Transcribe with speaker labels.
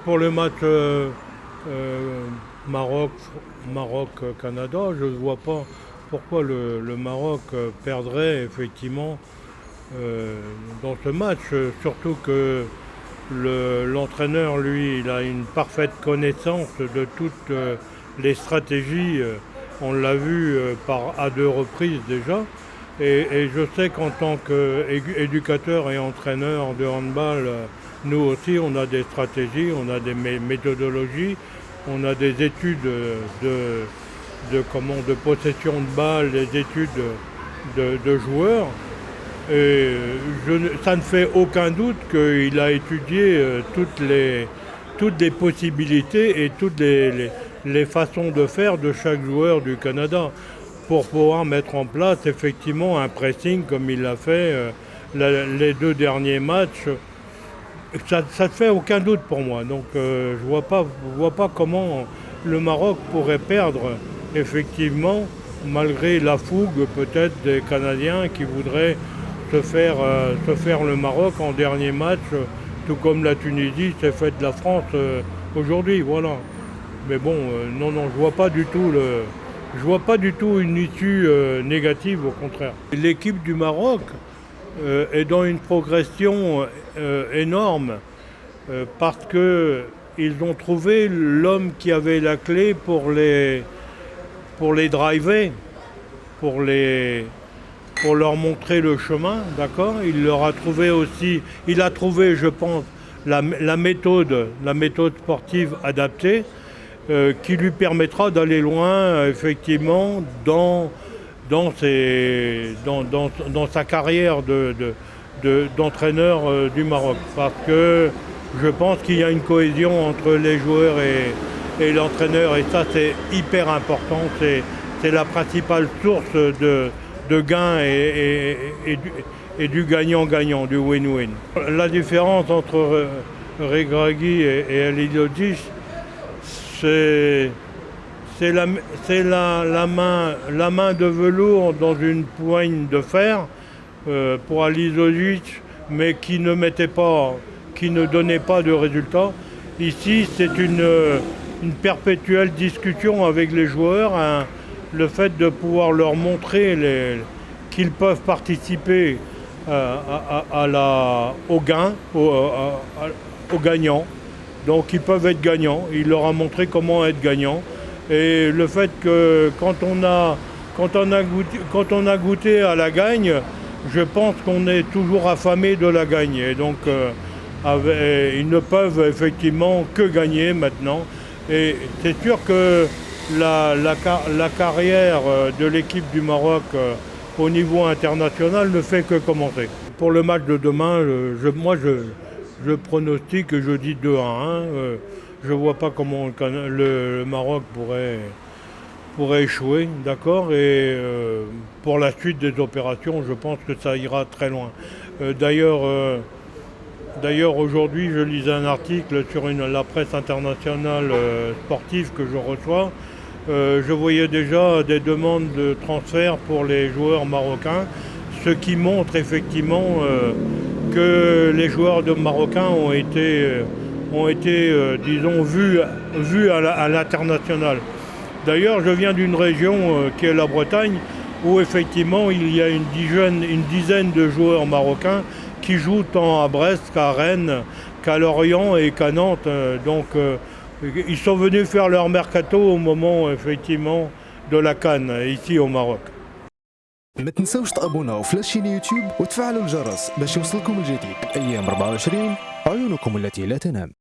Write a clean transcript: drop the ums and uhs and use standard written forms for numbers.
Speaker 1: Pour le match Maroc-Canada, je ne vois pas pourquoi le Maroc perdrait effectivement dans ce match. Surtout que l'entraîneur, lui, il a une parfaite connaissance de toutes les stratégies. On l'a vu à deux reprises déjà. Et je sais qu'en tant qu'éducateur et entraîneur de handball, nous aussi, on a des stratégies, on a des méthodologies, on a des études de possession de balles, des études de joueurs. Et ça ne fait aucun doute qu'il a étudié toutes les possibilités et toutes les façons de faire de chaque joueur du Canada pour pouvoir mettre en place effectivement un pressing comme il l'a fait les deux derniers matchs. Ça ne fait aucun doute pour moi. Donc je vois pas comment le Maroc pourrait perdre effectivement malgré la fougue peut-être des Canadiens qui voudraient se faire le Maroc en dernier match, tout comme la Tunisie s'est faite la France aujourd'hui. Voilà. Mais bon, non, je vois pas du tout une issue négative, au contraire. L'équipe du Maroc est dans une progression énorme parce qu'ils ont trouvé l'homme qui avait la clé pour les driver, pour leur montrer le chemin, d'accord. Il a trouvé, je pense, la méthode sportive adaptée qui lui permettra d'aller loin, effectivement, dans sa carrière d'entraîneur du Maroc. Parce que je pense qu'il y a une cohésion entre les joueurs et l'entraîneur, et ça c'est hyper important, c'est la principale source de gains et du gagnant-gagnant, du win-win. La différence entre Regragui et Halilhodžić, c'est la main de velours dans une poigne de fer pour Halilhodžić, mais qui ne donnait pas de résultat. Ici, c'est une perpétuelle discussion avec les joueurs, le fait de pouvoir leur montrer qu'ils peuvent participer au gagnant. Donc ils peuvent être gagnants. Il leur a montré comment être gagnant. Et le fait que quand on a goûté à la gagne, je pense qu'on est toujours affamé de la gagne. Et donc ils ne peuvent effectivement que gagner maintenant. Et c'est sûr que la carrière de l'équipe du Maroc au niveau international ne fait que commencer. Pour le match de demain, je pronostique que je dis 2-1. Je ne vois pas comment le Maroc pourrait échouer, d'accord. Et pour la suite des opérations, je pense que ça ira très loin. D'ailleurs, aujourd'hui, je lisais un article sur la presse internationale sportive que je reçois. Je voyais déjà des demandes de transfert pour les joueurs marocains, ce qui montre effectivement que les joueurs marocains ont été disons, vus à l'international. D'ailleurs, je viens d'une région qui est la Bretagne, où effectivement il y a une dizaine de joueurs marocains qui jouent tant à Brest qu'à Rennes, qu'à Lorient et qu'à Nantes. Donc ils sont venus faire leur mercato au moment effectivement de la CAN ici au Maroc.
Speaker 2: ما تنسوش تابوناو في لاشين يوتيوب وتفعلوا الجرس باش يوصلكم الجديد. ايام 24 عيونكم التي لا تنام.